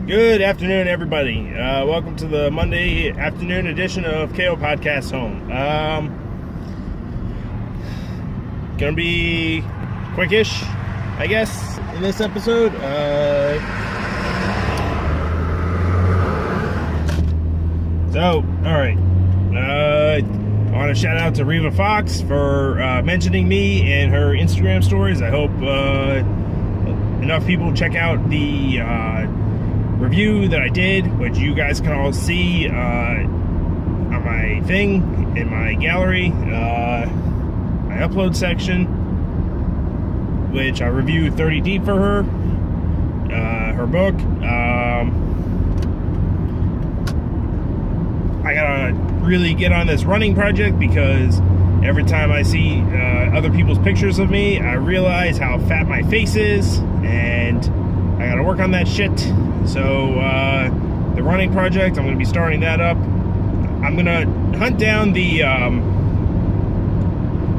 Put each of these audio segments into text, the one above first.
Good afternoon, everybody. Welcome to the Monday afternoon edition of Kayal Podcast Home. Gonna be quickish, I guess, in this episode. Alright. I want to shout out to Reva Fox for mentioning me in her Instagram stories. I hope enough people check out the review that I did, which you guys can all see on my thing, in my gallery, my upload section, which I reviewed 30 Deep for her, her book. I gotta really get on this running project because every time I see other people's pictures of me, I realize how fat my face is, and I gotta work on that shit. So the running project, I'm gonna be starting that up. I'm gonna hunt down the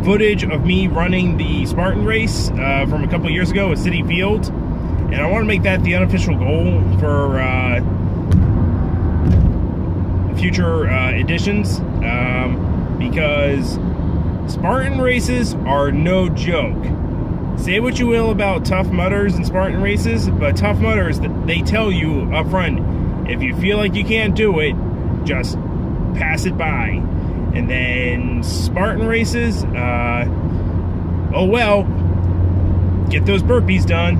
footage of me running the Spartan race from a couple years ago at Citi Field, and I want to make that the unofficial goal for future editions, because Spartan races are no joke. Say what you will about Tough Mudders and Spartan races, but Tough Mudders, they tell you up front, if you feel like you can't do it, just pass it by. And then Spartan races, oh well, get those burpees done.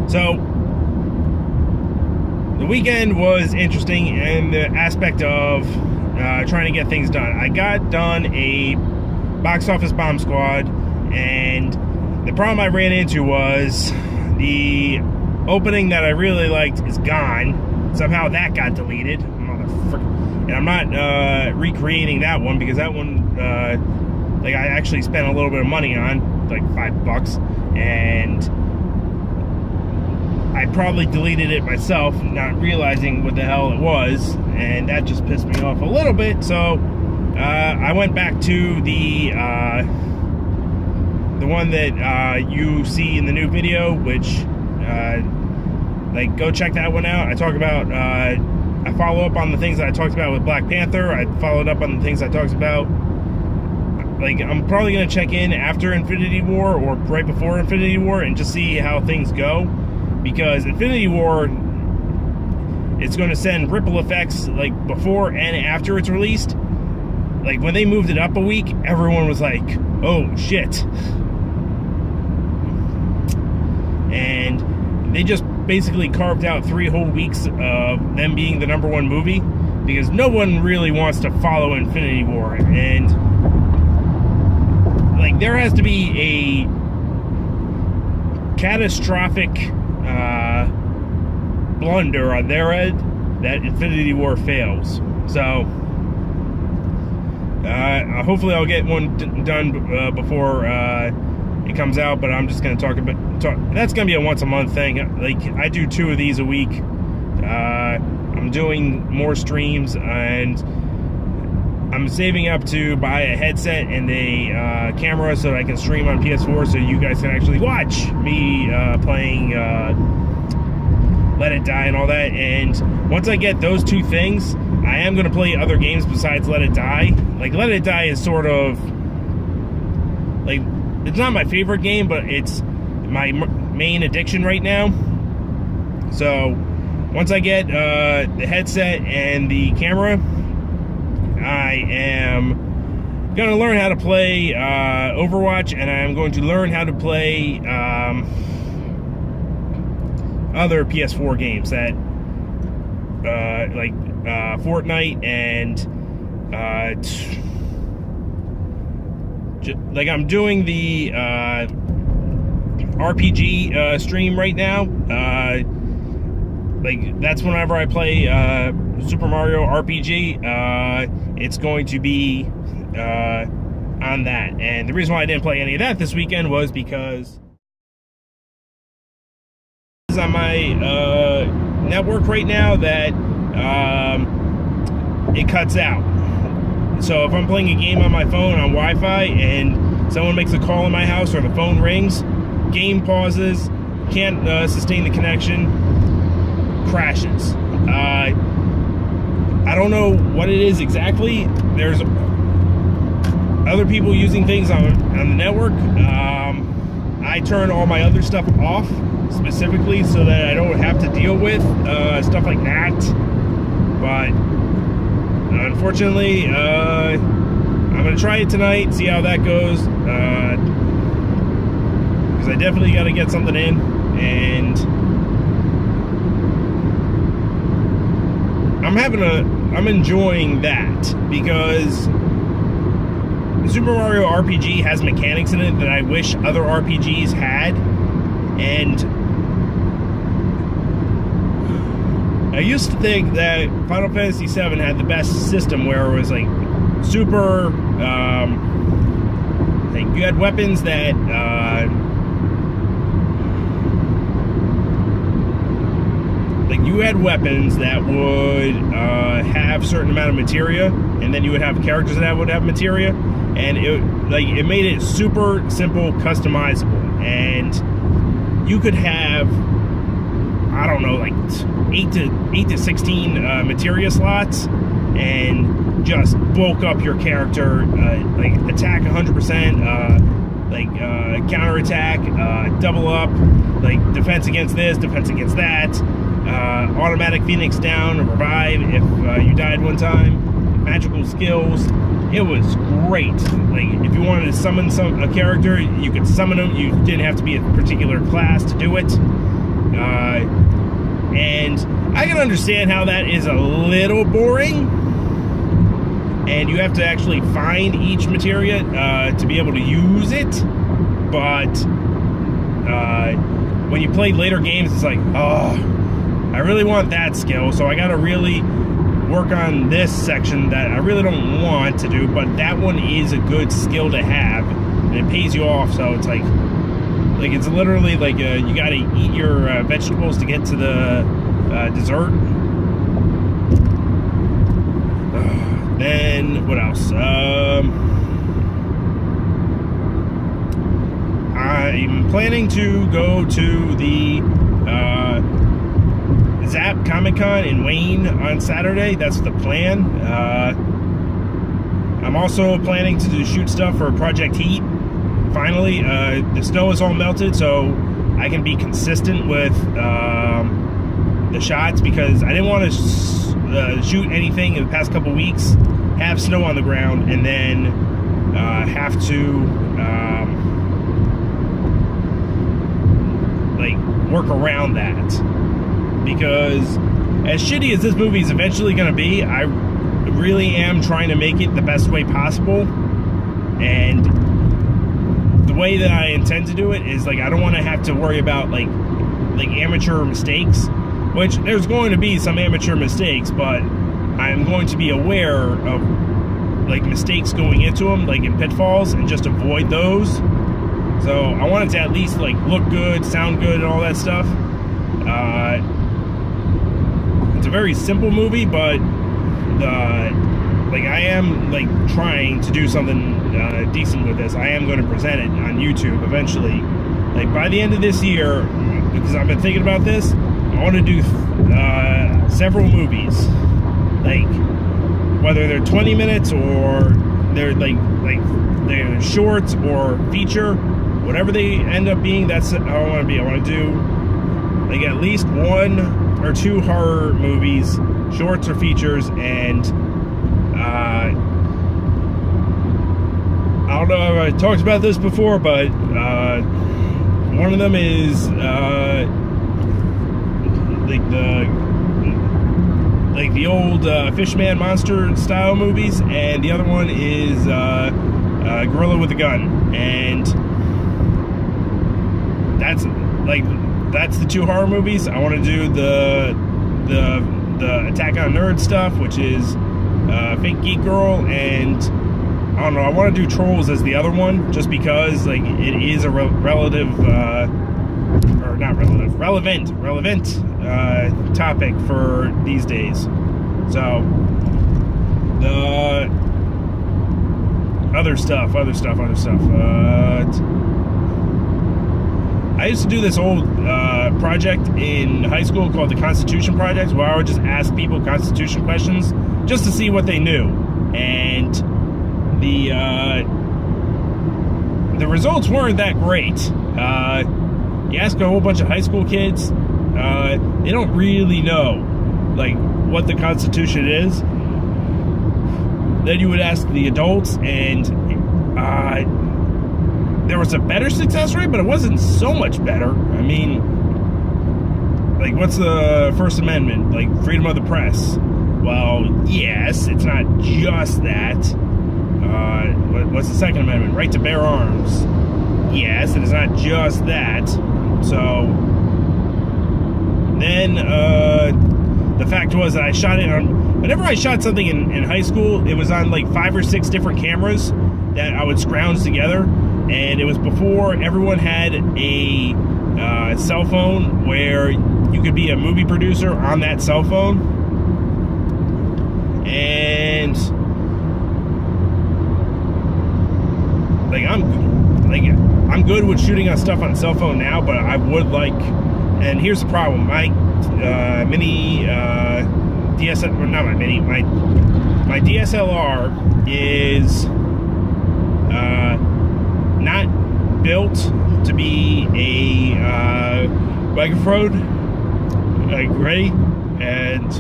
So the weekend was interesting in the aspect of trying to get things done. I got done a box office bomb squad, and the problem I ran into was the opening that I really liked is gone. Somehow that got deleted, motherfucker. And I'm not recreating that one, because that one I actually spent a little bit of money on, like $5, and I probably deleted it myself, not realizing what the hell it was, and that just pissed me off a little bit. So I went back to the one that you see in the new video, which go check that one out. I talk about I follow up on the things that I talked about with Black Panther. I followed up on the things I talked about. I'm probably gonna check in after Infinity War or right before Infinity War and just see how things go, because Infinity War, it's going to send ripple effects before and after it's released. When they moved it up a week, everyone was like, oh shit. And they just basically carved out 3 whole weeks of them being the #1 movie, because no one really wants to follow Infinity War. And there has to be a catastrophic blunder on their end that Infinity War fails. So hopefully I'll get one done before it comes out, but I'm just going to talk. That's going to be a once a month thing. I do 2 of these a week. I'm doing more streams, and I'm saving up to buy a headset and a camera so that I can stream on PS4, so you guys can actually watch me playing Let It Die and all that. And once I get those 2 things, I am going to play other games besides Let It Die. Let It Die is sort of it's not my favorite game, but it's my main addiction right now. So once I get the headset and the camera, I am going to learn how to play Overwatch, and I'm going to learn how to play other PS4 games that Fortnite, and I'm doing the RPG stream right now. That's whenever I play Super Mario RPG, it's going to be on that. And the reason why I didn't play any of that this weekend was because on my network right now that it cuts out. So if I'm playing a game on my phone on Wi-Fi and someone makes a call in my house or the phone rings, game pauses, can't sustain the connection, crashes. I don't know what it is exactly. There's other people using things on the network. I turn all my other stuff off specifically so that I don't have to deal with stuff like that. But unfortunately, I'm gonna try it tonight, see how that goes. Because I definitely got to get something in, and I'm enjoying that because Super Mario RPG has mechanics in it that I wish other RPGs had. And I used to think that Final Fantasy VII had the best system, where it was like super, like you had weapons that would have certain amount of materia, and then you would have characters that would have materia, and it made it super simple, customizable, and you could have, I don't know, like 8 to 16 materia slots, and just bulk up your character, like attack 100%, counter attack, double up, like defense against this, defense against that, automatic Phoenix down, revive if you died one time, magical skills. It was great. Like if you wanted to summon a character, you could summon them. You didn't have to be a particular class to do it. And I can understand how that is a little boring, and you have to actually find each materia to be able to use it. But when you play later games, it's like, oh, I really want that skill, so I gotta really work on this section that I really don't want to do, but that one is a good skill to have, and it pays you off. So it's like it's literally like you gotta eat your vegetables to get to the dessert. Then what else? I'm planning to go to the Zap Comic-Con in Wayne on Saturday. That's the plan. I'm also planning to shoot stuff for Project Heat. Finally, the snow is all melted, so I can be consistent with the shots, because I didn't want to shoot anything in the past couple weeks, have snow on the ground, and then have to work around that. Because as shitty as this movie is eventually going to be, I really am trying to make it the best way possible. And the way that I intend to do it is I don't want to have to worry about like amateur mistakes, which there's going to be some amateur mistakes, but I'm going to be aware of mistakes going into them, in pitfalls, and just avoid those. So I want it to at least look good, sound good, and all that stuff. It's a very simple movie, but I am trying to do something decent with this. I am going to present it on YouTube eventually. By the end of this year, because I've been thinking about this, I want to do several movies, whether they're 20 minutes or they're they're shorts or feature, whatever they end up being. That's how I want to be. I want to do at least 1 or 2 horror movies, shorts or features, and I don't know if I talked about this before, but one of them is the old Fishman monster style movies, and the other one is Gorilla with a Gun, and that's the 2 horror movies. I want to do the Attack on Nerd stuff, which is Fake Geek Girl, and I don't know, I want to do Trolls as the other one, just because it is a relevant topic for these days. So the other stuff. I used to do this old project in high school called the Constitution Project, where I would just ask people Constitution questions just to see what they knew. And the results weren't that great. You ask a whole bunch of high school kids, they don't really know like what the Constitution is. Then you would ask the adults, and there was a better success rate, but it wasn't so much better. I mean, like, what's the First Amendment? Like, freedom of the press. Well, yes, it's not just that. What's the Second Amendment? Right to bear arms. Yes, it is not just that. So, then, the fact was that I shot it on... Whenever I shot something in high school, it was on, like, 5 or 6 different cameras that I would scrounge together. And it was before everyone had a cell phone where you could be a movie producer on that cell phone. And like I'm good with shooting on stuff on cell phone now, but I would like. And here's the problem: my mini DSLR, not my mini, my DSLR is not built to be a microphone like ready, and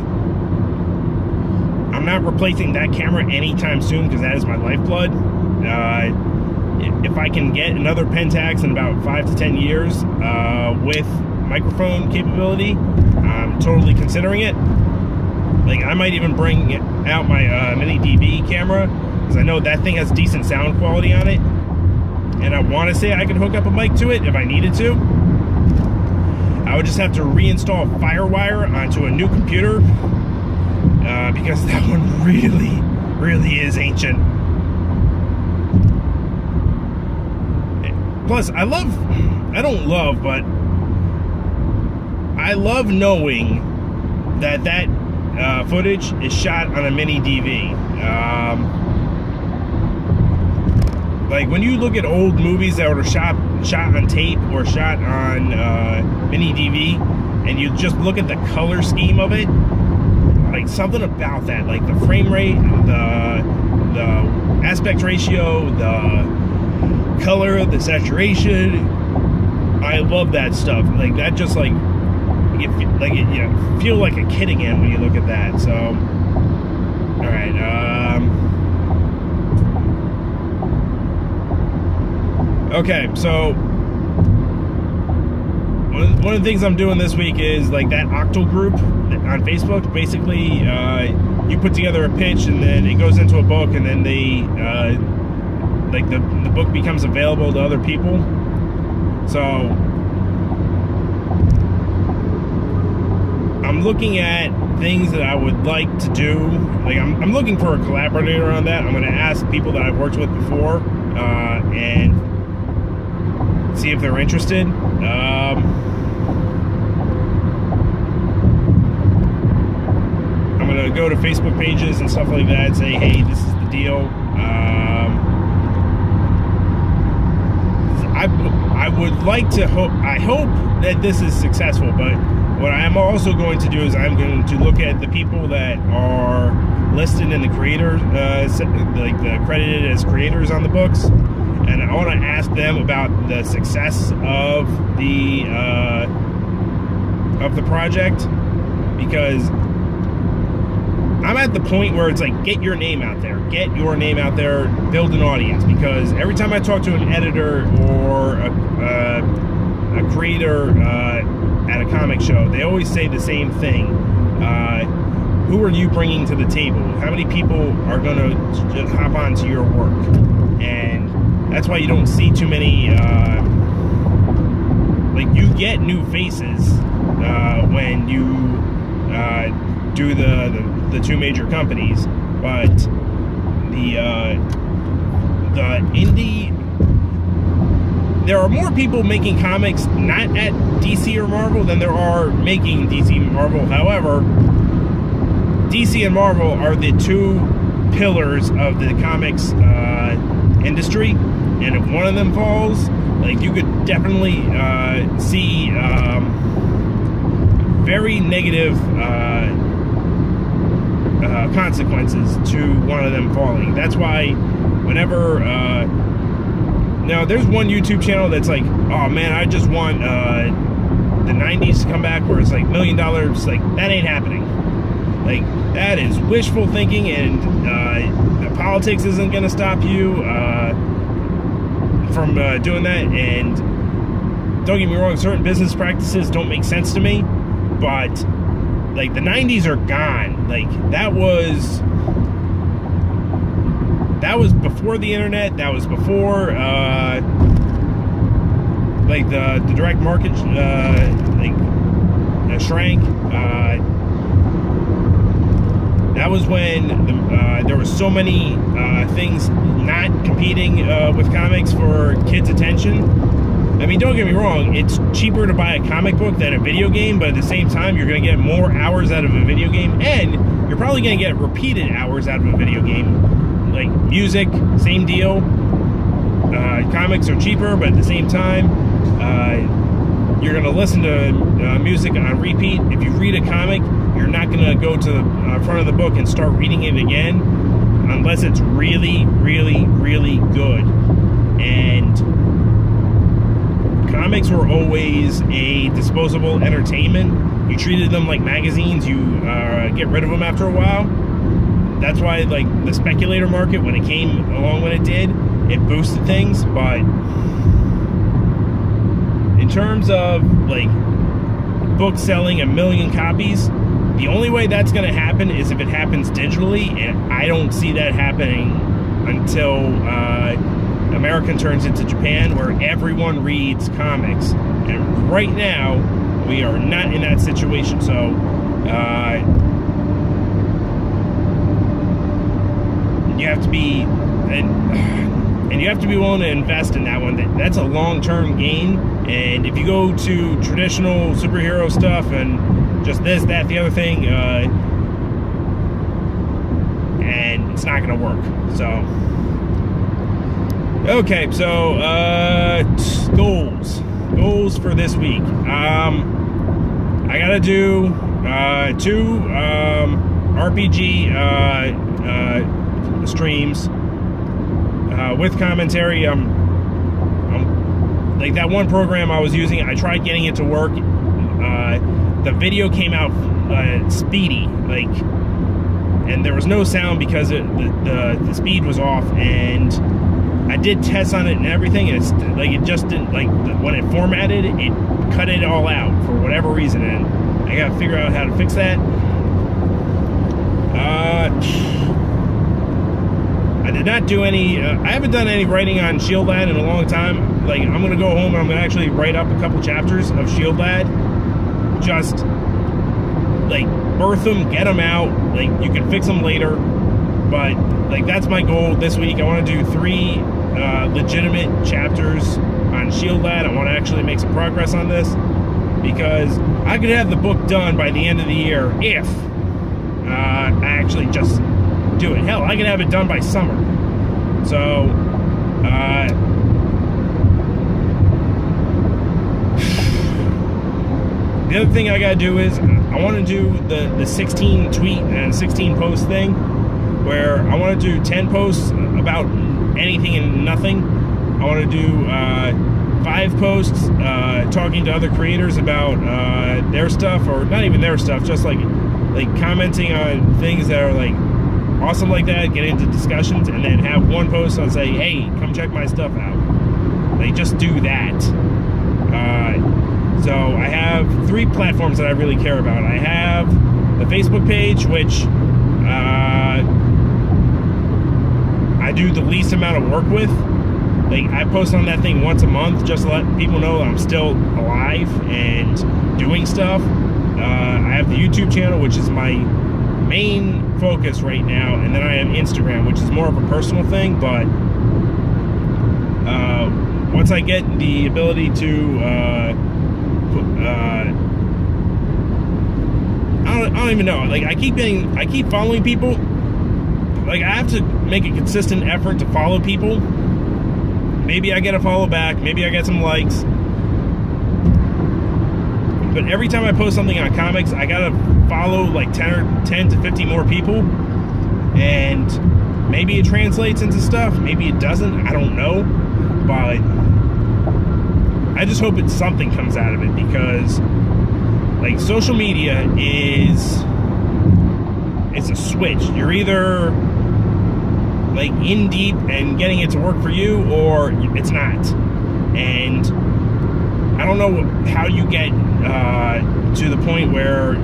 I'm not replacing that camera anytime soon because that is my lifeblood. If I can get another Pentax in about 5 to 10 years with microphone capability, I'm totally considering it. Like, I might even bring out my mini DV camera because I know that thing has decent sound quality on it, and I want to say I could hook up a mic to it if I needed to. I would just have to reinstall FireWire onto a new computer because that one really is ancient. Plus, I love knowing that footage is shot on a mini DV. Like, when you look at old movies that were shot on tape or shot on mini DV, and you just look at the color scheme of it, like, something about that, like the frame rate, the aspect ratio, the color, the saturation, I love that stuff. Like, that just you feel like a kid again when you look at that. So, all right. Okay, so one of the things I'm doing this week is like that Octal group on Facebook. Basically, you put together a pitch, and then it goes into a book, and then the book becomes available to other people. So I'm looking at things that I would like to do. Like, I'm looking for a collaborator on that. I'm going to ask people that I've worked with before and see if they're interested. I'm going to go to Facebook pages and stuff like that and say, hey, this is the deal. I would like to I hope that this is successful, but what I'm also going to do is I'm going to look at the people that are listed in the creator, like the credited as creators on the books, and I want to ask them about the success of the project, because I'm at the point where it's like, get your name out there, build an audience. Because every time I talk to an editor or a creator at a comic show, they always say the same thing. Who are you bringing to the table? How many people are going to just hop onto your work? And that's why you don't see too many, like, you get new faces when you do the two major companies, but the indie, there are more people making comics not at DC or Marvel than there are making DC and Marvel. However, DC and Marvel are the two pillars of the comics industry, and if one of them falls, like you could definitely see very negative consequences to one of them falling. That's why whenever now there's one YouTube channel that's like, oh man, I just want the 90s to come back where it's like $1 million. Like, that ain't happening. Like, that is wishful thinking, and politics isn't gonna stop you from doing that. And don't get me wrong, certain business practices don't make sense to me, but like the 90s are gone. Like, that was before the internet. That was before like the direct market shrank. That was when there were so many things not competing with comics for kids' attention. I mean, don't get me wrong, it's cheaper to buy a comic book than a video game, but at the same time, you're going to get more hours out of a video game, and you're probably going to get repeated hours out of a video game. Like music, same deal. Comics are cheaper, but at the same time, you're going to listen to music on repeat. If you read a comic, you're not going to go to the front of the book and start reading it again unless it's really, really, really good. And comics were always a disposable entertainment. You treated them like magazines. You get rid of them after a while. That's why, like, the speculator market, when it came along when it did, it boosted things. But in terms of, like, books selling 1 million copies, the only way that's going to happen is if it happens digitally, and I don't see that happening until America turns into Japan, where everyone reads comics. And right now, we are not in that situation. So, you have to be, and you have to be willing to invest in that one. That's a long-term gain. And if you go to traditional superhero stuff and just this, that, the other thing, and it's not going to work. So, okay, so goals for this week. I gotta do 2 RPG streams with commentary. Like that one program I was using, I tried getting it to work. The video came out speedy, like, and there was no sound because the speed was off. And I did tests on it and everything, and it's like it just didn't, like, when it formatted, it cut it all out for whatever reason, and I gotta figure out how to fix that. I did not do any, I haven't done any writing on Shield Lad in a long time. Like, I'm gonna go home and I'm gonna actually write up a couple chapters of Shield Lad. Just, like, birth them, get them out. Like, you can fix them later. But, like, that's my goal this week. I want to do 3 legitimate chapters on Shield Lad. I want to actually make some progress on this, because I could have the book done by the end of the year if I actually just do it. Hell, I could have it done by summer. So, the other thing I gotta do is I want to do the 16 tweet and 16 post thing, where I want to do 10 posts about anything and nothing. I want to do 5 posts talking to other creators about their stuff, or not even their stuff, just like commenting on things that are like awesome like that, get into discussions, and then have 1 post on say, hey, come check my stuff out. Like, just do that. So I have 3 platforms that I really care about. I have the Facebook page, which I do the least amount of work with. Like, I post on that thing once a month just to let people know that I'm still alive and doing stuff. I have the YouTube channel, which is my main focus right now, and then I have Instagram, which is more of a personal thing. But once I get the ability to I don't even know, like, I keep following people. Like, I have to make a consistent effort to follow people. Maybe maybe I get a follow back, maybe I get some likes. But every time I post something on comics, I gotta follow like 10 to 50 more people. And maybe it translates into stuff, maybe it doesn't, I don't know. But I just hope something comes out of it, because like social media it's a switch. You're either like in deep and getting it to work for you, or it's not. And I don't know how you get to the point where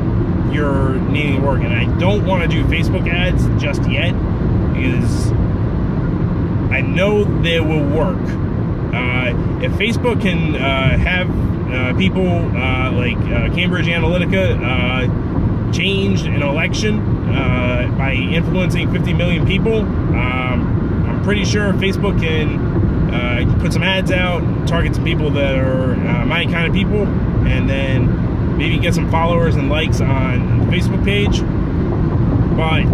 you're needing to work. And I don't want to do Facebook ads just yet, because I know they will work. If Facebook can have people like Cambridge Analytica changed an election by influencing 50 million people, I'm pretty sure Facebook can put some ads out, target some people that are my kind of people, and then maybe get some followers and likes on the Facebook page. But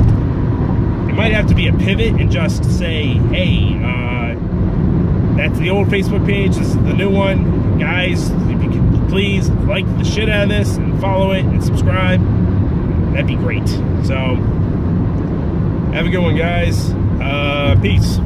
it might have to be a pivot and just say, hey, that's the old Facebook page, this is the new one. Guys, if you could please like the shit out of this and follow it and subscribe, that'd be great. So, have a good one, guys. Peace.